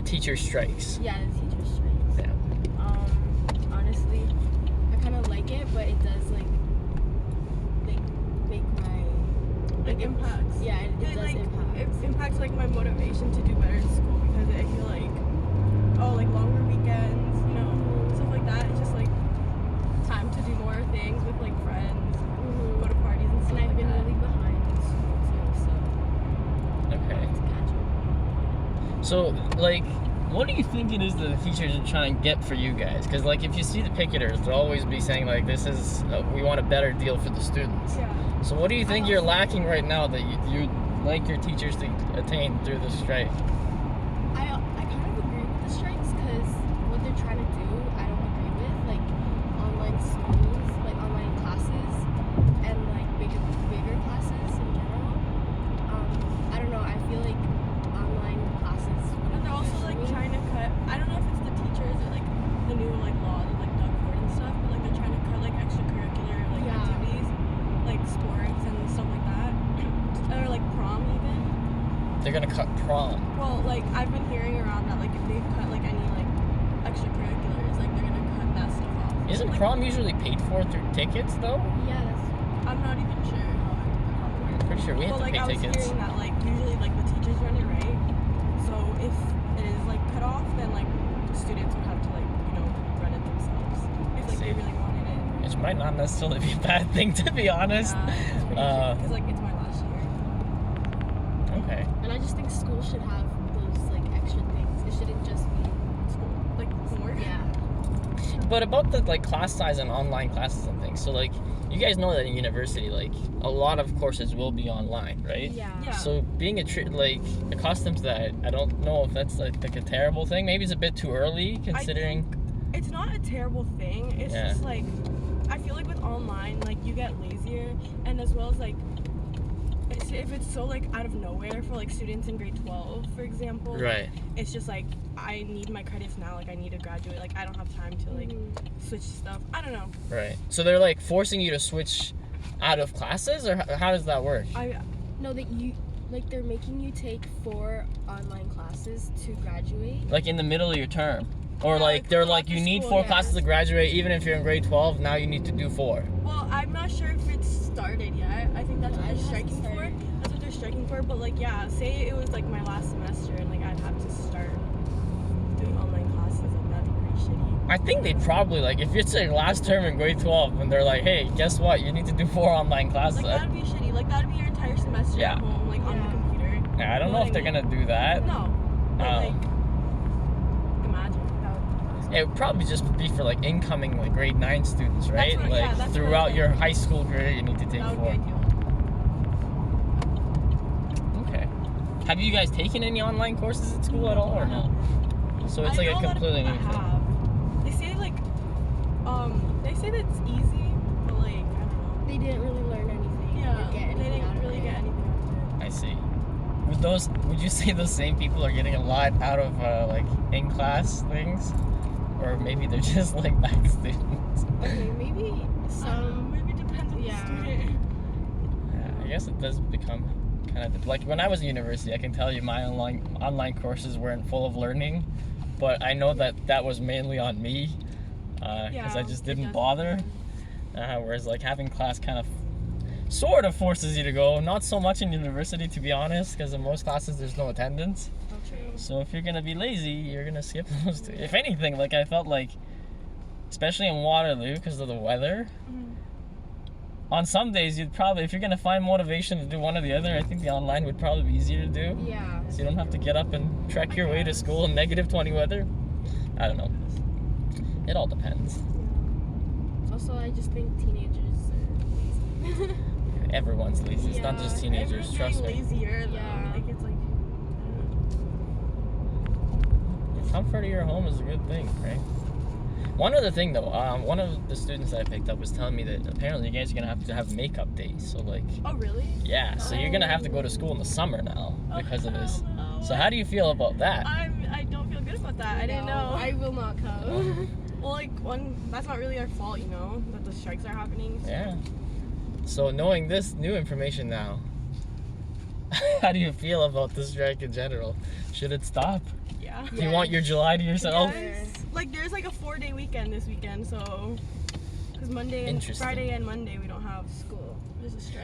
the teacher strikes. Yeah, the teacher strikes. Yeah. Honestly, I kind of like it, but it does like make my Like impacts. Yeah, it does like impact. it impacts like my motivation to do better in school because I feel like like longer weekends, stuff like that. It's just like time to do more things with like friends, go to parties and stuff. And I've been that. really behind in school too, so Okay. to catch up. So, like, what do you think it is that the teachers are trying to get for you guys? Because, like, if you see the picketers, they'll always be saying, like, this is, we want a better deal for the students. Yeah. So what do you think you're lacking right now that you'd like your teachers to attain through the strike? I kind of agree with the strikes because what they're trying to do, I don't agree with. Like online schools, like online classes, and like bigger classes in general. I don't know. I feel like online classes. And they're also like trying to cut. I don't know if it's the teachers or like the new like laws of like Doug Ford and stuff, but like they're trying to cut like extracurricular like Yeah. activities, like sports and stuff like that, or like prom even. They're gonna cut prom. Well, like I've been hearing around that like if they cut like any like extracurriculars, like they're gonna cut that stuff off. Isn't like, prom usually paid for through tickets, though? Yeah, that's. I'm not even sure how it works. Pretty sure we have But to like pay I was tickets. hearing that like usually like the teachers run it, right? So if it is like cut off, then like students would have to like run it themselves if like they really wanted it. Which might not necessarily be a bad thing, to be honest. Because like it's my last year. Okay. And I just think school should have those like extra things. It shouldn't just be School like homework. yeah. But about the like class size and online classes and things, so like you guys know that in university, like a lot of courses will be online, right? Yeah. Yeah. So being accustomed to that, I don't know if that's like a terrible thing. Maybe it's a bit too early considering. It's not a terrible thing. It's Yeah. just like I feel like with online, like you get lazier, and as well as like if it's so like out of nowhere for like students in grade 12, for example. Right. It's just like I need my credits now. Like I need to graduate. Like I don't have time to like switch stuff. I don't know. Right. So they're like forcing you to switch out of classes, or how does that work? No, that you like they're making you take 4 online classes to graduate. Like in the middle of your term, or Yeah, like like they're throughout like you the need school, 4 yeah. classes to graduate, even if you're in grade 12. Now you need to do 4. Well, I'm not sure if it's started yet. I think that's what Yeah, they're it striking hasn't for. started. That's what they're striking for. But like, yeah, say it was like my last semester and like I'd have to start doing online classes. Like that'd be pretty shitty. I think they'd probably like if it's your last term in grade 12 and they're like, hey, guess what? You need to do 4 online classes. Like that'd be shitty. Like that'd be your entire semester Yeah. at home, like on the Yeah. computer. Yeah, I don't know if they're gonna do that. No. But Oh. like, imagine that. It would probably just be for like incoming like grade 9 students, right? what- yeah, like that's what throughout I your think. high school career, you need to take That would 4. be ideal. Okay. Have you guys taken any online courses at school at all, or no? So it's I like know a completely new lot of people thing. have. They say like, they say that it's easy, but like I don't know. They didn't really learn anything. Yeah, or get anything they didn't out of really it. get anything out of it. I see. Would you say those same people are getting a lot out of like in class things, or maybe they're just like back students? Okay, maybe some. Maybe it depends on yeah. the student. Yeah, I guess it does become kind of like when I was in university. I can tell you my online courses weren't full of learning, but I know that was mainly on me because I just it didn't does bother. Whereas like having class kind of sort of forces you to go. Not so much in university, to be honest, because in most classes there's no attendance. So if you're gonna be lazy, you're gonna skip those two. If anything, like I felt like, especially in Waterloo, because of the weather, on some days you'd probably, if you're gonna find motivation to do one or the other, I think the online would probably be easier to do. Yeah. So you don't have to get up and trek your way to school in negative 20 weather. I don't know. It all depends. Also, I just think teenagers are lazy. Everyone's lazy. It's not just teenagers. Everyone's Trust me. getting lazier though. Yeah. Like it's like. The comfort of your home is a good thing, right? One other thing though, one of the students that I picked up was telling me that apparently you guys are gonna have to have makeup days. So like, Oh really? yeah, so you're gonna have to go to school in the summer now because of this. Oh, no. So how do you feel about that? I don't feel good about that. I didn't know. I will not come. Well, like that's not really our fault, that the strikes are happening. So. Yeah. So knowing this new information now, How do you feel about the strike in general? Should it stop? Yeah. Do you want your July to yourself? Yes. Like there's like a 4-day weekend this weekend, so because Monday and Interesting. Friday and Monday we don't have school. There's a strike.